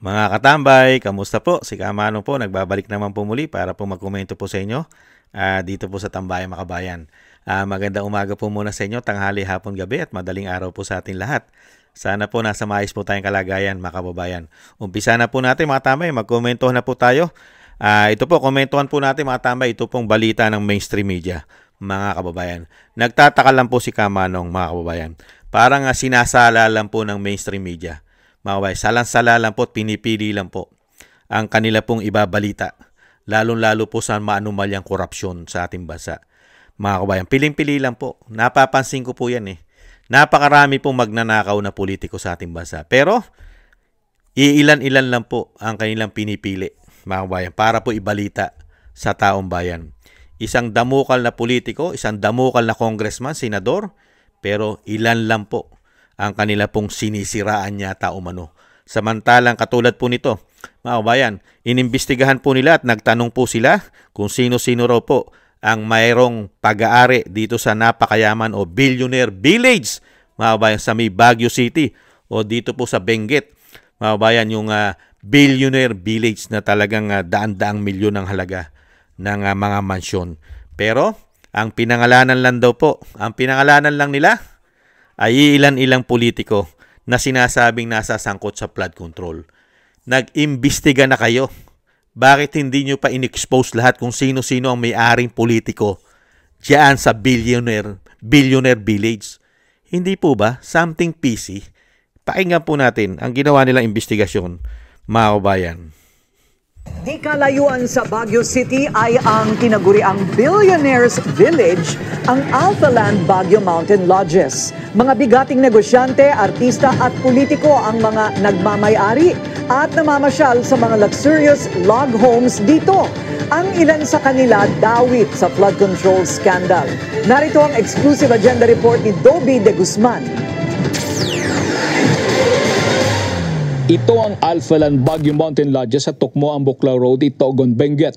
Mga katambay, kamusta po? Si Kamano po, nagbabalik naman po muli para po magkomento po sa inyo dito po sa Tambayan Makabayan. Magandang umaga po muna sa inyo, tanghali, hapon, gabi at madaling araw po sa ating lahat. Sana po nasa maayos po tayong kalagayan, mga kababayan. Umpisa na po natin mga tambay, magkomento na po tayo. Ito po, komentuhan po natin mga tambay, ito pong balita ng mainstream media, mga kababayan. Nagtataka lang po si Kamanong, mga kababayan. Parang sinasala lang po ng mainstream media. Mga kababayan, salang-sala lang po at pinipili lang po ang kanila pong ibabalita. Lalong-lalo po sa maanumalyang korupsyon sa ating bansa. Mga kababayan, piling-pili lang po. Napapansin ko po yan eh. Napakarami pong magnanakaw na politiko sa ating bansa. Pero, iilan-ilan lang po ang kanilang pinipili, mga kababayan, para po ibalita sa taong bayan. Isang damukal na politiko, isang damukal na congressman, senador, pero ilan lang po ang kanila pong sinisiraan yata umano. Samantalang katulad po nito, mga kabayan, inimbestigahan po nila at nagtanong po sila kung sino-sino raw po ang mayroong pag-aari dito sa napakayaman o billionaire village, mga kabayan, sa may Baguio City o dito po sa Benguet. Mga kabayan, yung billionaire village na talagang daan-daang milyon ang halaga ng mga mansyon. Pero, ang pinangalanan lang daw po, ang pinangalanan lang nila ay ilan-ilang politiko na sinasabing nasa sangkot sa flood control. Nag-imbestiga na kayo. Bakit hindi nyo pa in-expose lahat kung sino-sino ang may-aring politiko diyan sa billionaire village? Hindi po ba? Something fishy. Pakinggan po natin ang ginawa nilang investigasyon, mga kabayan. Di kalayuan sa Baguio City ay ang tinaguriang Billionaires Village, ang Alphaland Baguio Mountain Lodges. Mga bigating negosyante, artista at politiko ang mga nagmamay-ari at namamasyal sa mga luxurious log homes dito. Ang ilan sa kanila dawit sa flood control scandal. Narito ang exclusive agenda report ni Dobby de Guzman. Ito ang Alphaland Baguio Mountain Lodges sa Tukmo, Buklaw Road, Itogon, Benguet.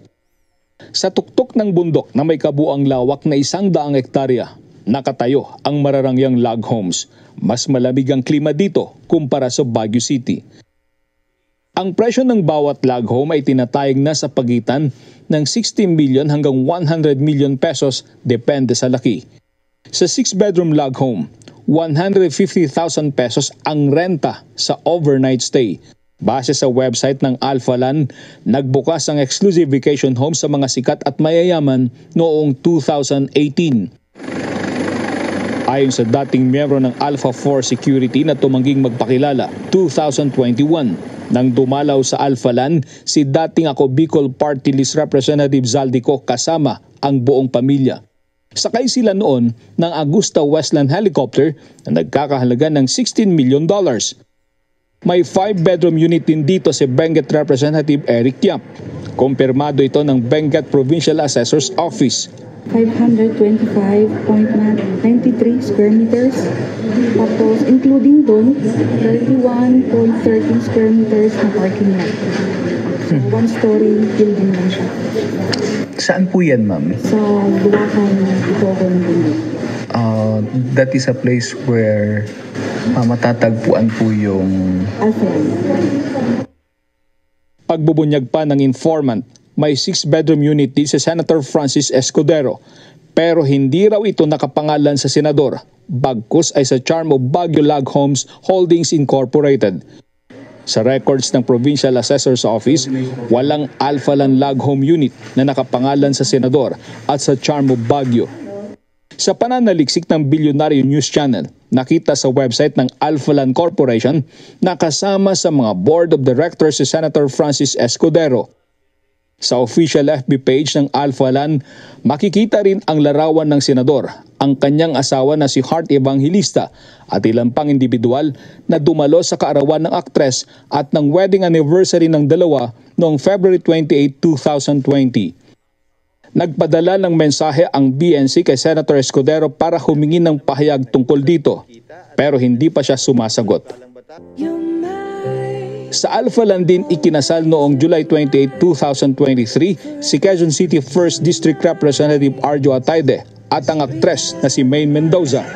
Sa tuktok ng bundok na may kabuang lawak na 100 hektarya, nakatayo ang mararangyang log homes. Mas malamig ang klima dito kumpara sa Baguio City. Ang presyo ng bawat log home ay tinatayag na sa pagitan ng 60 million hanggang 100 million pesos depende sa laki. Sa 6-bedroom log home, 150,000 pesos ang renta sa overnight stay. Base sa website ng Alphaland, nagbukas ang exclusive vacation home sa mga sikat at mayayaman noong 2018. Ayon sa dating miyembro ng Alpha 4 Security na tumangging magpakilala, 2021, nang dumalaw sa Alphaland si dating Ako Bicol Party List Representative Zaldico kasama ang buong pamilya. Sakay sila noon ng Augusta Westland helicopter na nagkakahalaga ng $16 million. May 5-bedroom unit din dito si Benguet Representative Eric Yap. Kumpirmado ito ng Benguet Provincial Assessor's Office. 525.93 square meters. Tapos including doon, 31.13 square meters na parking lot. So, one-story building lang siya. Saan po yan, ma'am? Sa Bulacan, Itogon, Benguet. That is a place where matatagpuan po yung Alphaland. Pagbubunyag pa ng informant, may 6-bedroom unit din si Senator Francis Escudero, pero hindi raw ito nakapangalan sa senador, bagkus ay sa Charm of Baguio Log Homes Holdings Incorporated. Sa records ng Provincial Assessor's Office, walang Alphaland Log Home Unit na nakapangalan sa senador at sa Charm of Baguio. Sa pananaliksik ng Billionaire News Channel, nakita sa website ng Alphaland Corporation na kasama sa mga board of directors si Senator Francis Escudero. Sa official FB page ng Alphaland, makikita rin ang larawan ng senador, ang kanyang asawa na si Heart Evangelista at ilang pang individual na dumalo sa kaarawan ng aktres at ng wedding anniversary ng dalawa noong February 28, 2020. Nagpadala ng mensahe ang BNC kay Senator Escudero para humingi ng pahayag tungkol dito, pero hindi pa siya sumasagot. Sa Alphaland din ikinasal noong July 28, 2023 si Quezon City 1st District Representative Arjo Atayde at ang aktres na si Maine Mendoza.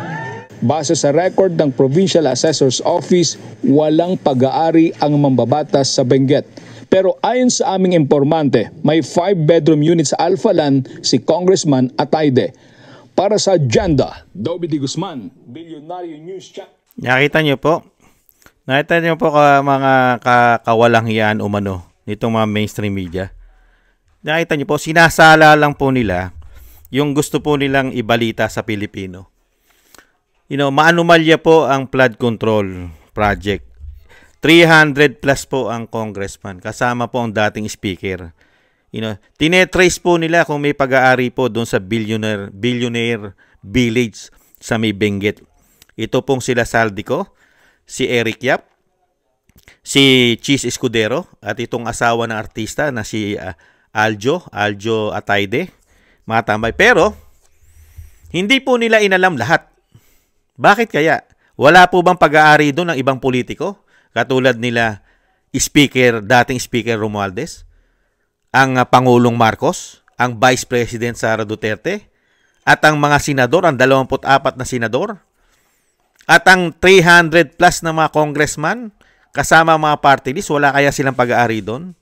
Base sa record ng Provincial Assessor's Office, walang pag-aari ang mambabatas sa Benguet. Pero ayon sa aming informante, may 5-bedroom unit sa Alphaland si Congressman Atayde. Para sa Agenda, Dobby D. Guzman, Billionario News Chat. Nakita niyo po mga kawalang hiyaan umano nitong mga mainstream media. Nakita niyo po, sinasala lang po nila yung gusto po nilang ibalita sa Pilipino. Maanumalya po ang flood control project. 300 plus po ang congressman, kasama po ang dating speaker. Tinetrace po nila kung may pag-aari po doon sa billionaire village sa may Benguet. Ito pong sila Saldico, si Eric Yap, si Cheese Escudero, at itong asawa ng artista na si Aljo Atayde, mga tambay. Pero, hindi po nila inalam lahat. Bakit kaya? Wala po bang pag-aari doon ng ibang politiko? Katulad nila dating Speaker Romualdez, ang Pangulong Marcos, ang Vice President Sara Duterte, at ang mga senador, ang 24 na senador, at ang 300 plus na mga congressman, kasama mga party list, wala kaya silang pag-aari doon?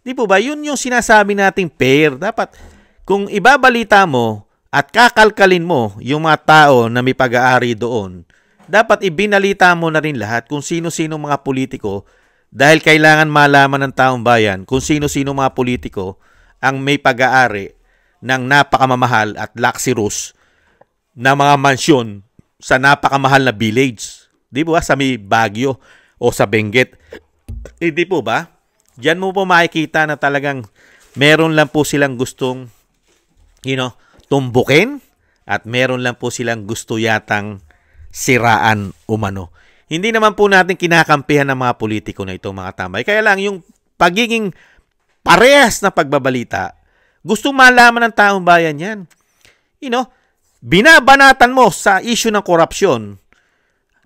Di po ba? Yun yung sinasabi nating fair. Dapat, kung ibabalita mo at kakalkalin mo yung mga tao na may pag-aari doon, dapat ibinalita mo na rin lahat kung sino-sino mga politiko, dahil kailangan malaman ng taong bayan kung sino-sino mga politiko ang may pag-aari ng napakamamahal at luxurious na mga mansyon sa napakamahal na village. Di ba? Sa may Baguio o sa Benguet. Hindi po ba? Diyan mo po makikita na talagang meron lang po silang gustong tumbukin at meron lang po silang gusto yatang siraan umano. Hindi naman po natin kinakampihan ng mga politiko na ito, mga tambay. Kaya lang yung pagiging parehas na pagbabalita, gusto malaman ng taong bayan yan. Binabanatan mo sa issue ng korupsyon.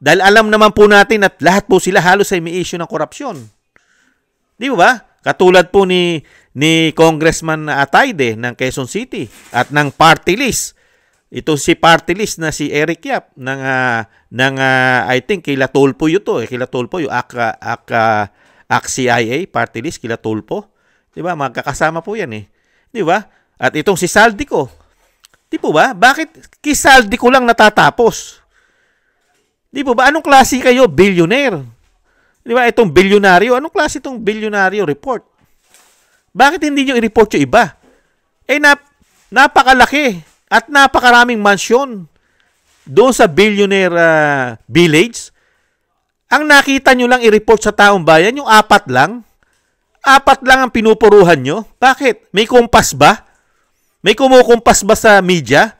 Dahil alam naman po natin at lahat po sila halos ay may issue ng korupsyon. Di ba? Katulad po ni Congressman Atayde ng Quezon City at ng party list. Ito si party list na si Eric Yap ng I think kila Tulfo ito, kila Tulfo yung CIA party list kila Tulfo. 'Di ba? Magkakasama po 'yan eh. 'Di ba? At itong si Saldico. 'Di po ba? Bakit kay Saldico lang natatapos? 'Di po ba? Anong klase kayo? Billionaire. 'Di ba? Itong bilyonaryo, anong klase itong bilyonaryo report? Bakit hindi niyo i-report yung iba? Napakalaki at napakaraming mansyon doon sa billionaire village. Ang nakita nyo lang i-report sa taong bayan, yung 4 lang. 4 lang ang pinupuruhan nyo. Bakit? May kumpas ba? May kumukumpas ba sa media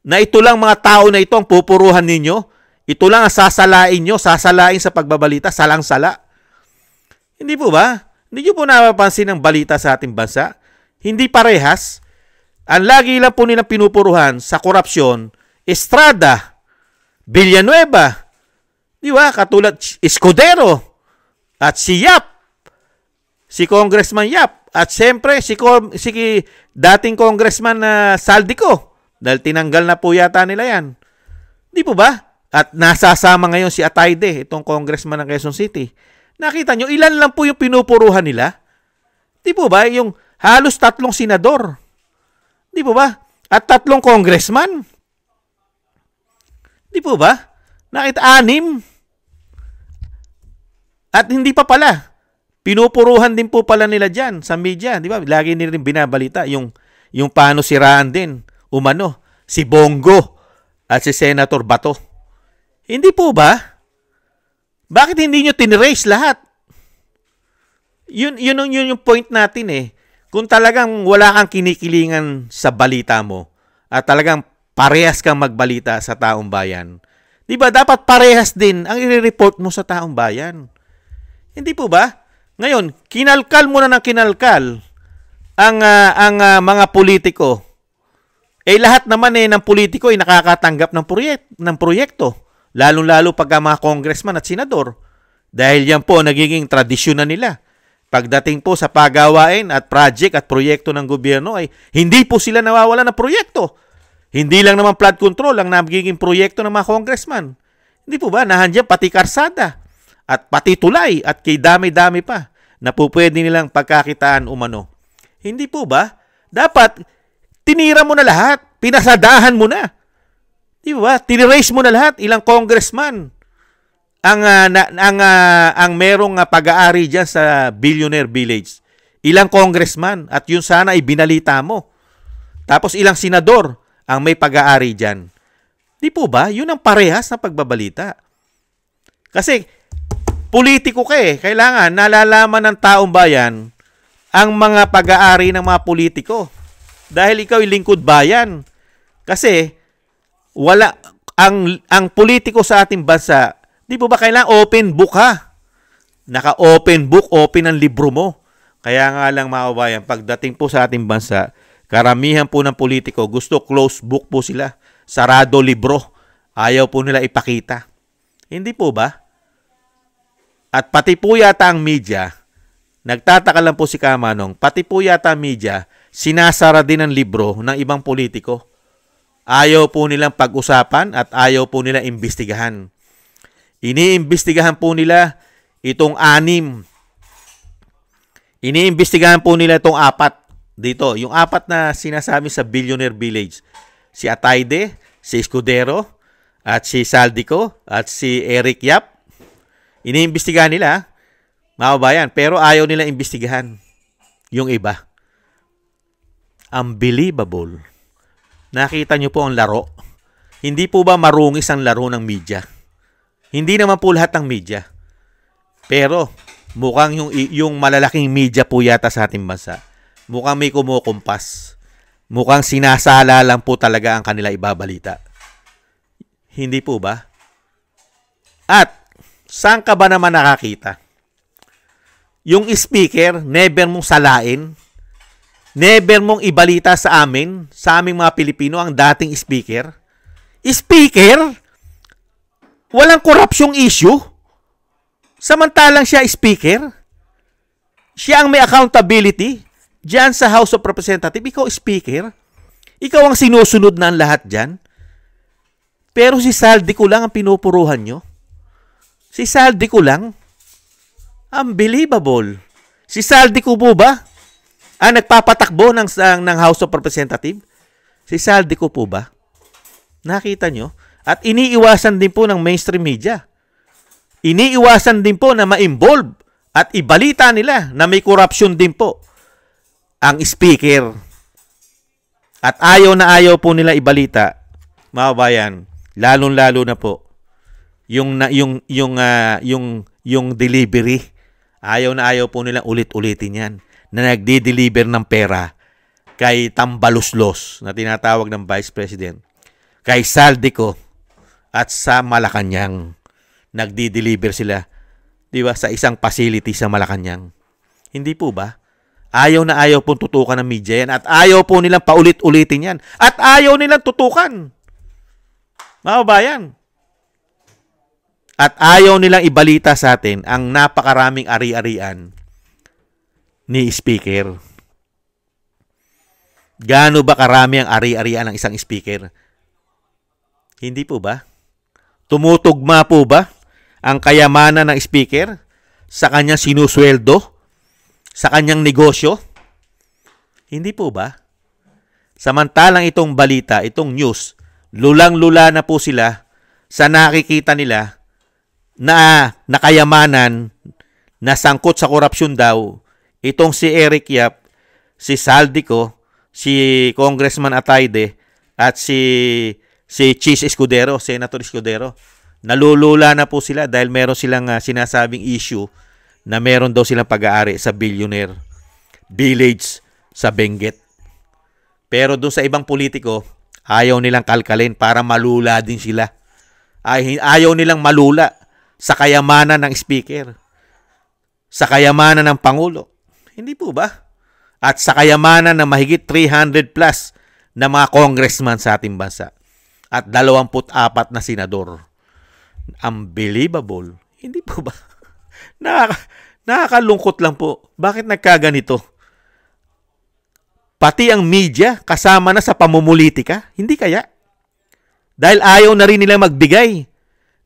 na ito lang mga tao na ito ang pupuruhan ninyo? Ito lang ang sasalain nyo, sasalain sa pagbabalita, salang-sala. Hindi po ba? Hindi nyo po napapansin ang balita sa ating bansa? Hindi parehas. Ang lagi lang po nilang pinupuruhan sa korupsyon, Estrada, Villanueva, di ba? Katulad Escudero, at si Yap, si Congressman Yap, at siyempre si dating Congressman Saldico, dahil tinanggal na po yata nila yan. Di po ba? At nasasama ngayon si Atayde, itong Congressman ng Quezon City. Nakita nyo, ilan lang po yung pinupuruhan nila? Di po ba? Yung halos 3 senador. Di po ba? At 3 congressman. Di po ba? Nakita 6. At hindi pa pala. Pinupuruhan din po pala nila dyan sa media. Di ba? Lagi nila rin binabalita yung paano siraan din. Umano. Si Bongo at si Senator Bato. Hindi po ba? Bakit hindi nyo tinrace lahat? Yun yung point natin eh. Kung talagang wala kang kinikilingan sa balita mo at talagang parehas kang magbalita sa taong bayan, di ba dapat parehas din ang i-report mo sa taong bayan? Hindi po ba? Ngayon, kinalkal mo na ng kinalkal ang mga politiko. Lahat naman ng politiko ay nakakatanggap ng proyekto. Lalong-lalo pag mga congressman at senador. Dahil yan po nagiging tradisyon na nila. Pagdating po sa pagawain at project at proyekto ng gobyerno ay hindi po sila nawawala ng proyekto. Hindi lang naman flood control ang nagiging proyekto ng mga congressman. Hindi po ba? Nahandiyan pati karsada at pati tulay at kay dami-dami pa na po pwede nilang pagkakitaan umano. Hindi po ba? Dapat tinira mo na lahat. Pinasadahan mo na. Di ba? Tinirace mo na lahat. Ilang congressman ang merong pag-aari dyan sa Billionaire Village. Ilang congressman at yun sana ay binalita mo. Tapos ilang senador ang may pag-aari dyan. Di po ba? Yun ang parehas na pagbabalita. Kasi politiko ka eh. Kailangan nalalaman ng taong bayan ang mga pag-aari ng mga politiko. Dahil ikaw ay lingkod bayan. Kasi wala ang politiko sa ating bansa, di po ba kailangan open book ha? Naka-open book, open ang libro mo. Kaya nga lang mga kabayan, pagdating po sa ating bansa, karamihan po ng politiko, gusto closed book po sila. Sarado libro. Ayaw po nila ipakita. Hindi po ba? At pati po yata ang media, nagtataka lang po si Kamanong, pati po yata ang media, sinasara din ang libro ng ibang politiko. Ayaw po nilang pag-usapan at ayaw po nilang imbestigahan. Iniimbestigahan po nila itong 6. Iniimbestigahan po nila itong 4 dito. Yung 4 na sinasabi sa Billionaire Village. Si Atayde, si Escudero, at si Saldico, at si Eric Yap. Iniimbestigahan nila, mga kabayan, pero ayaw nila imbestigahan yung iba. Unbelievable. Nakita nyo po ang laro. Hindi po ba marungis ang laro ng media? Hindi naman po lahat ng media. Pero mukhang yung malalaking media po yata sa ating bansa, mukhang may kumukumpas. Mukhang sinasala lang po talaga ang kanila ibabalita. Hindi po ba? At saan ka ba naman nakakita? Yung speaker, never mong salain. Never mong ibalita sa amin, sa aming mga Pilipino, ang dating speaker. Speaker? Walang korupsyong issue? Samantalang siya speaker? Siya ang may accountability diyan sa House of Representatives. Ikaw speaker? Ikaw ang sinusunod na ang lahat diyan? Pero si Saldico lang ang pinupuruhan nyo? Si Saldico lang? Unbelievable. Si Saldico po ba ang nagpapatakbo ng House of Representatives? Si Saldico po ba? Nakita nyo? At iniiwasan din po ng mainstream media. Iniiwasan din po na ma-involve at ibalita nila na may corruption din po ang speaker. At ayaw na ayaw po nila ibalita, mga bayan, lalong-lalo na po yung delivery. Ayaw na ayaw po nilang ulit-ulitin yan na nagdi-deliver ng pera kay Tambaluslos na tinatawag ng Vice President, kay Saldico at sa Malacanang. Nagdi-deliver sila, di ba, sa isang facility sa Malacanang. Hindi po ba? Ayaw na ayaw pong tutukan ng media yan at ayaw po nilang paulit-ulitin yan at ayaw nilang tutukan. Mga bayan. At ayaw nilang ibalita sa atin ang napakaraming ari-arian ni speaker. Gaano ba karami ang ari-arian ng isang speaker? Hindi po ba? Tumutugma po ba ang kayamanan ng speaker sa kanyang sinusweldo? Sa kanyang negosyo? Hindi po ba? Samantalang itong balita, itong news, lulang-lula na po sila sa nakikita nila na nakayamanan na sangkot sa korupsyon daw itong si Eric Yap, si Saldico, si Congressman Atayde at si Cheese Escudero, Senator Escudero. Nalulula na po sila dahil meron silang sinasabing issue na meron daw silang pag-aari sa Billionaire Village sa Benguet. Pero doon sa ibang politiko, ayaw nilang kalkalin para malula din sila. Ayaw nilang malula sa kayamanan ng speaker, sa kayamanan ng Pangulo. Hindi po ba? At sa kayamanan ng mahigit 300 plus na mga congressman sa ating bansa. At 24 na senador. Unbelievable. Hindi po ba? Nakakalungkot lang po. Bakit nagkaganito? pati ang media kasama na sa pamumulitika? Hindi kaya? Dahil ayaw na rin nila magbigay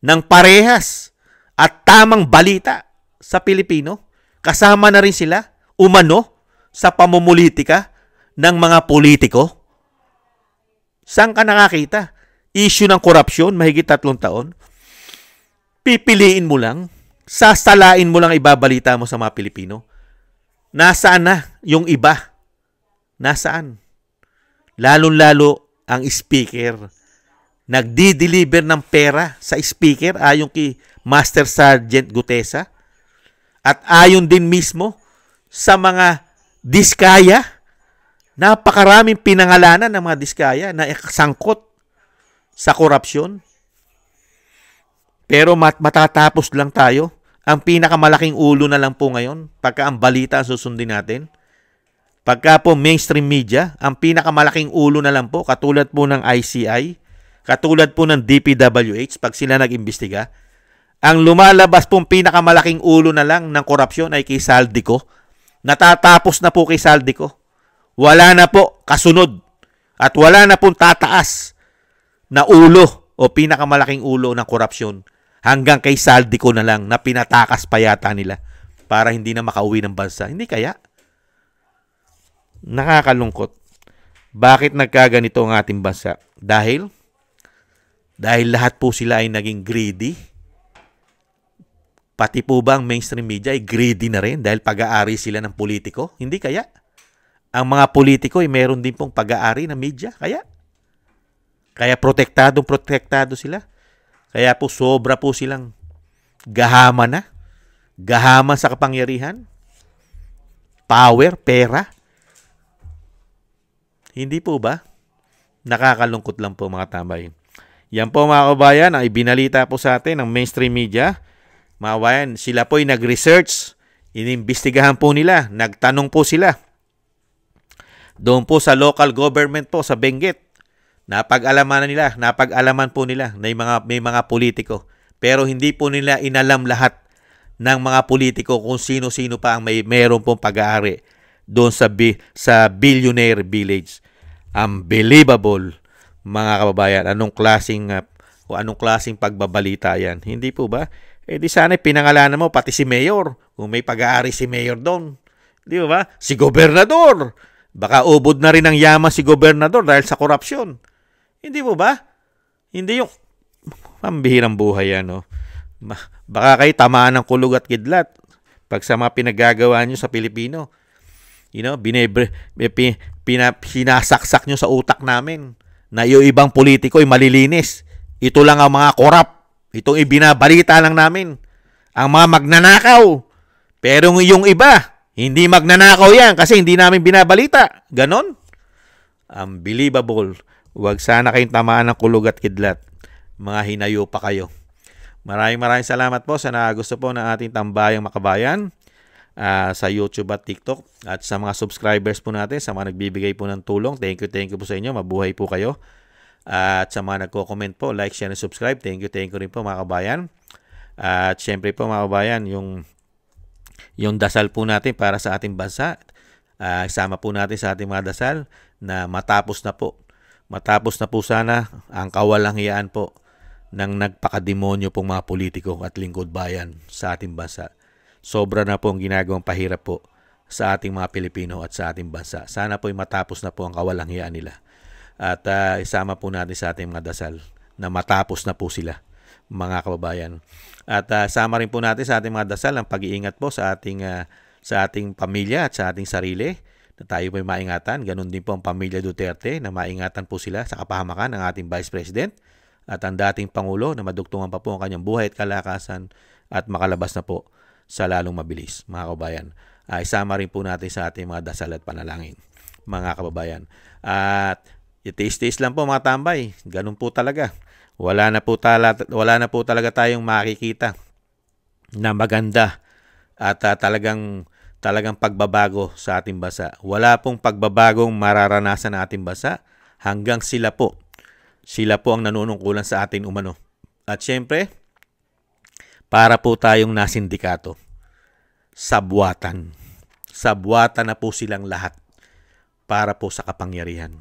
ng parehas at tamang balita sa Pilipino. Kasama na rin sila umano sa pamumulitika ng mga politiko. Saan ka nakakita? Issue ng korupsyon, mahigit 3 taon. Pipiliin mo lang, sasalain mo lang ibabalita mo sa mga Pilipino. Nasaan na yung iba? Nasaan? Lalong-lalo ang speaker. Nagdi-deliver ng pera sa speaker ayon kay Master Sergeant Gutesa at ayon din mismo sa mga diskaya. Napakaraming pinangalanan ng mga diskaya na sangkot sa korupsyon. Pero matatapos lang tayo. Ang pinakamalaking ulo na lang po ngayon pagka ang balita susundin natin. Pagka po mainstream media, ang pinakamalaking ulo na lang po katulad po ng ICI, katulad po ng DPWH pag sila nag-imbestiga, ang lumalabas pong pinakamalaking ulo na lang ng korupsyon ay kay Saldico. Natatapos na po kay Saldico. Wala na po kasunod at wala na pong tataas na ulo o pinakamalaking ulo ng korupsyon hanggang kay Saldico na lang na pinatakas pa yata nila para hindi na makauwi ng bansa. Hindi kaya? Nakakalungkot. Bakit nagkaganito ang ating bansa? Dahil lahat po sila ay naging greedy. Pati po ba ang mainstream media ay greedy na rin dahil pag-aari sila ng politiko? Hindi kaya? Ang mga politiko ay meron din pong pag-aari ng media. Kaya protektado sila. Kaya po sobra po silang gahaman na. Gahaman sa kapangyarihan. Power, pera. Hindi po ba? Nakakalungkot lang po mga tambay. Yan po mga kabayan ang ibinalita po sa atin ng mainstream media. Mga kabayan, sila po ay nag-research. Inimbestigahan po nila. Nagtanong po sila. Doon po sa local government po sa Benguet. Napag-alaman po nila na may mga politiko. Pero hindi po nila inalam lahat ng mga politiko kung sino-sino pa ang meron pong pag-aari doon sa Billionaire Village. Unbelievable, mga kababayan. Anong klaseng pagbabalita yan? Hindi po ba? Di sana pinangalanan mo pati si Mayor. Kung may pag-aari si Mayor doon. Di ba? Si Gobernador. Baka ubod na rin ang yaman si Gobernador dahil sa korupsyon. Hindi po ba? Hindi yung pambihirang buhay yan, no? Baka kayo tamaan ng kulog at kidlat pag sa mga pinagagawa nyo sa Pilipino. Sinasaksak nyo sa utak namin na yung ibang politiko ay malilinis. Ito lang ang mga korap. Itong ibinabalita lang namin. Ang mga magnanakaw. Pero yung iba, hindi magnanakaw yan kasi hindi namin binabalita. Ganon? Unbelievable. Huwag sana kayong tamaan ng kulog at kidlat. Mga hinayo pa kayo. Maraming salamat po sa gusto po ng ating tambayang makabayan sa YouTube at TikTok at sa mga subscribers po natin, sa mga nagbibigay po ng tulong. Thank you po sa inyo. Mabuhay po kayo. At sa mga nagko-comment po, like, share, and subscribe. Thank you rin po mga kabayan. At syempre po mga kabayan, yung dasal po natin para sa ating bansa, isama po natin sa ating mga dasal na matapos na po sana ang kawalanghiyaan po ng nagpakademonyo pong mga politiko at lingkod bayan sa ating bansa. Sobra na po ang ginagawang pahirap po sa ating mga Pilipino at sa ating bansa. Sana po ay matapos na po ang kawalanghiyaan nila. At isama po natin sa ating mga dasal na matapos na po sila, mga kababayan. At sama rin po natin sa ating mga dasal ang pag-iingat po sa ating pamilya at sa ating sarili, na tayo po ay maingatan. Ganon din po ang pamilya Duterte na maingatan po sila sa kapahamakan ng ating Vice President at ang dating Pangulo na madugtungan pa po ang kanyang buhay at kalakasan at makalabas na po sa lalong mabilis, mga kababayan. Isama rin po natin sa ating mga dasal at panalangin, mga kababayan. At itiis-tiis lang po mga tambay. Ganun po talaga. Wala na po talaga tayong makikita na maganda at talagang pagbabago sa ating bansa. Wala pong pagbabagong mararanasan ng ating bansa hanggang sila po ang nanunungkulan sa atin umano. At syempre, para po tayong nasindikato. Sabwatan na po silang lahat. para po sa kapangyarihan.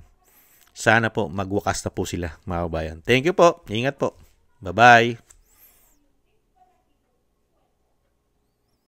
Sana po magwakas na po sila, mga kabayan. Thank you po. Ingat po. Bye-bye.